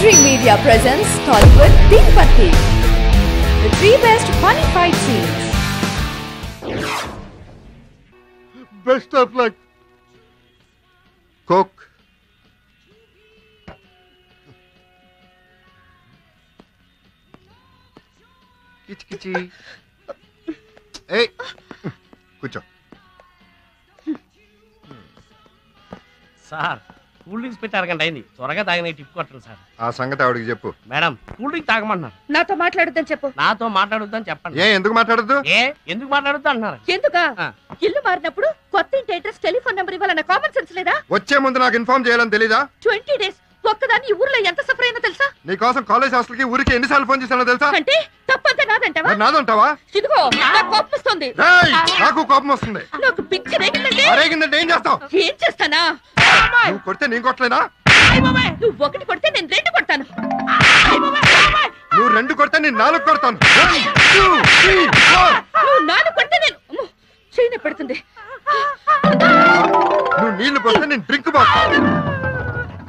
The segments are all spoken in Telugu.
Dream Media presents Tollywood Deepati, the 3 best funny fight scenes. Best of luck. Coke. Kichi. Hey. కూర్చో. సార్ కూల్ డ్రింక్స్ పెట్టి అరగంట అయింది, త్వరగా తాగిన టిప్ కొట్టండి సార్. ఆ సంగతి ఆవిడకి చెప్పు. మేడం కూల్ డ్రింక్ తాగమంటున్నారు. నాతో మాట్లాడొద్దని చెప్పు. నాతో మాట్లాడొద్దని చెప్పండి. ఎందుకు మాట్లాడద్దు? ఎందుకు మాట్లాడొద్దు అంటున్నారు? ఎందుకా? ఇల్లు మారినప్పుడు కొత్త ఇంటి అడ్రస్, టెలిఫోన్ నెంబర్ ఇవ్వాలన్న కామన్ సెన్స్ లేదా? వచ్చే ముందు నాకు ఇన్ఫార్మ్ చేయాలని తెలీదా? 20 days ఒక్కదాన్ని ఊర్లో ఎంత సఫర్ అయినా తెలుసా? నీ కోసం కాలేజ్ హాస్టల్ కి ఊరికి ఎన్నిసార్లు ఫోన్ చేశానో తెలుసా? అంటే తప్పంతా నాదంటావా? నాదంటావా? ఇదిగో నాకు కోపం వస్తుంది. నాకు కోపం వస్తుంది. నాకు పిచ్చి రేగిందంటే ఏం చేస్తావు? ఏం చేస్తానా? నువ్వు కొడితే నేను కొట్టలేనా? నువ్వు ఒకటి కొడితే నేను 2 కొడతాను. నువ్వు 2 కొడితే నేను 4 కొడతాను. నువ్వు 4 కొడితే నేను చేయని పెడుతుంది. నువ్వు నీళ్లు పోస్తే నేను డ్రింక్ పోతాను.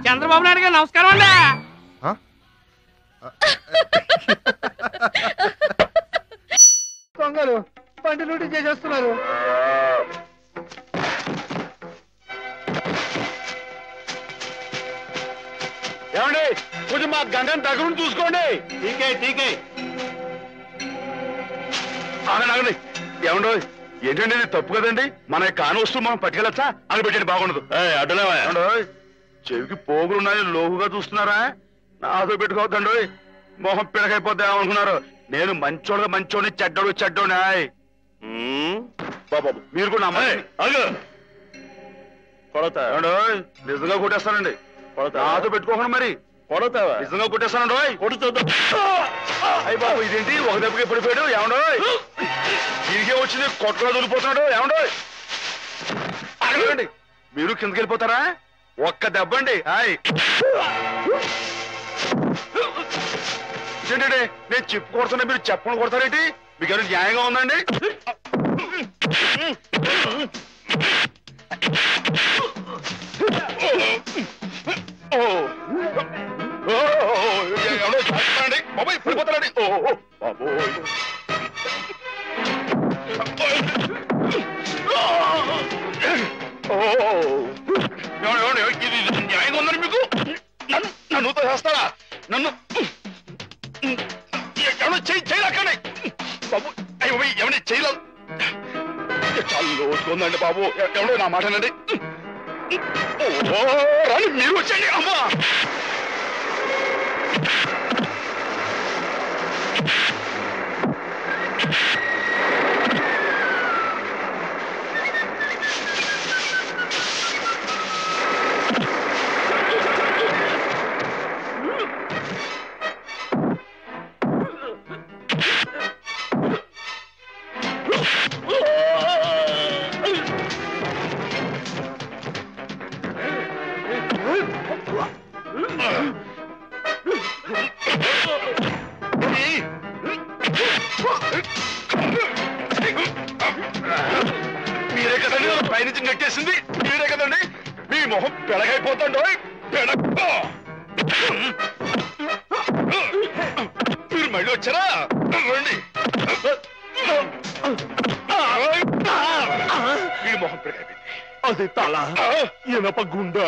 చంద్రబాబు నాయుడు గారు నమస్కారం అండి. దొంగలు బండి లూటీ చేసేస్తున్నారు. ఏమండి కొంచెం మా గంగని దగ్గర చూసుకోండి. టీకే ఆగండి. ఏమండో ఏంటండి ఇది తప్పు కదండి. మన కాని వస్తువు మనం పట్టుకెళ్ళచ్చా? అని పెట్టండి, బాగుండదు. అడ్డలేవా చెవికి పోగులున్నాయి, లోగుగా చూస్తున్నారా? నాతో పెట్టుకోవద్దండి, మొహం పిడకైపోద్దా అనుకున్నారు. నేను మంచోడిని చెడ్డోడు బాబు మీరు కూడా కొడతా నిజంగా కొట్టేస్తానండి. నాతో పెట్టుకోకుండా మరి కొడతావా? నిజంగా కొట్టేస్తానండి. కొడుతుందా? అయ్యి బాబు ఇదేంటి ఒక దెబ్బకి పడిపోయాడు? ఏమండో దీనికే వచ్చింది, కొట్టుకుని దొరికిపోతున్నాడు. ఏమండో అడగండి, మీరు కిందకి వెళ్ళిపోతారా? ఒక్క దెబ్బ అండి. ఏంటండి నేను చెప్పు కొడుతున్నా, మీరు చెప్పని కొడతారేంటి? మీకు ఏమైనా న్యాయంగా ఉందండి? ఎవడో చేస్తానండి బాబాయ్, పడిపోతానండి. బాబోయ్ ఇది న్యాయంగా ఉందండి మీకు? నన్ను చేస్తారా? నన్ను ఎవడో చేయలేకండి బాబు. ఎవరి చేయలేదు, చాలా లోతుకుందండి బాబు. ఎవడో నా మాటనండి. రాని మీరు వచ్చండి. అమ్మా మీరే కదండి పైనుంచి నెట్టేసింది, మీరే కదండి. మీ మొహం పెడగైపోతాండో. మీరు మళ్ళీ వచ్చారా? రండి. మీ మొహం పెడగైపోయింది. అది తల, ఇనప గుండె.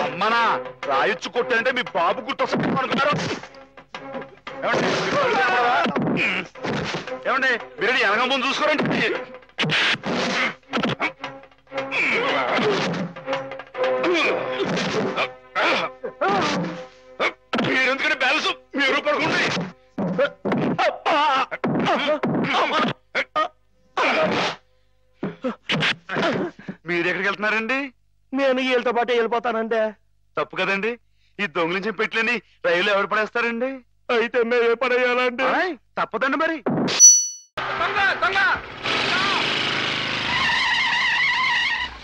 అమ్మనా రాయొచ్చు కొట్టారంటే మీ బాబు గుర్తొస్తుంది అనుకున్నారు. ఏమండి మీరు వెనక ముందు చూసుకోరండి. మీరెందుకంటే బ్యాలెన్స్ మీరు పడుకోండి. మీరు ఎక్కడికి వెళ్తున్నారండి? నేను వీళ్ళతో పాటు వెళ్ళిపోతానంటే తప్పు కదండి. ఈ దొంగలించి పెట్టలేని రైలు ఎవరు పడేస్తారండి? అయితే మేమే పడేయాలండి. తప్పదండి మరి.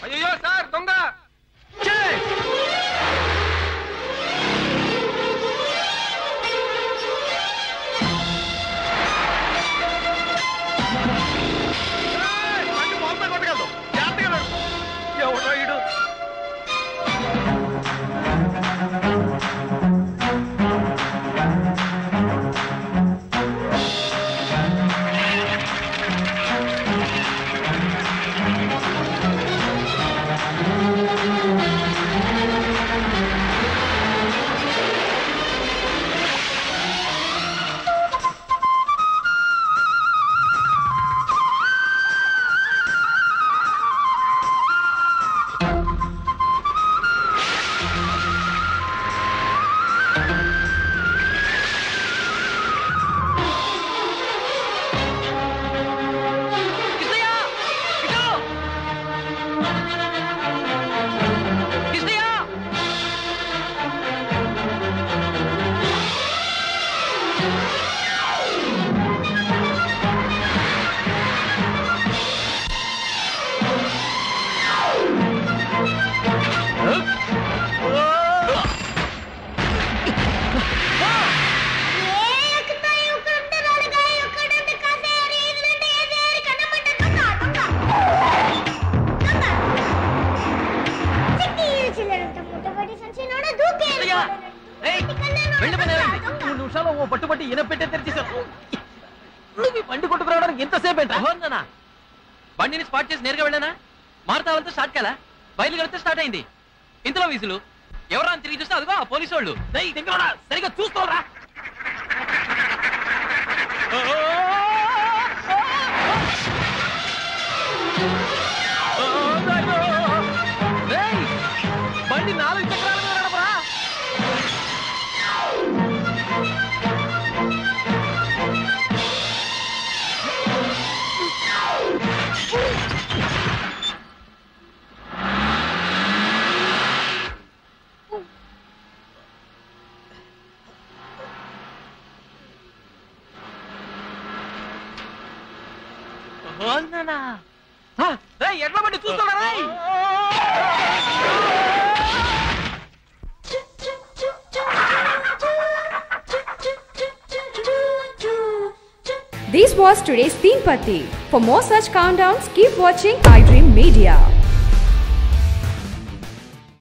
అయ్యో సార్ దొంగ! ఈయన పెట్టే తెరిచేసాను. నువ్వు బండి కొట్టుకురావడానికి ఎంతసేపు ఏంటా? బండిని స్పాట్ చేసి నేరుగా వెళ్ళానా? మారుతావంతా స్టార్ట్ కాలా, బయలుదేరితే స్టార్ట్ అయింది. ఇంతలో వీసులు ఎవరా అని తిరిగి చూస్తే అదిగో ఆ పోలీసు వాళ్ళు. సరిగా చూసుకోరా. బండి 4 చక్రాల మీద నడపరా. ఎట్లా బండి చూస్తున్నారా? This was today's Teen Patti. For more such countdowns, keep watching iDream Media.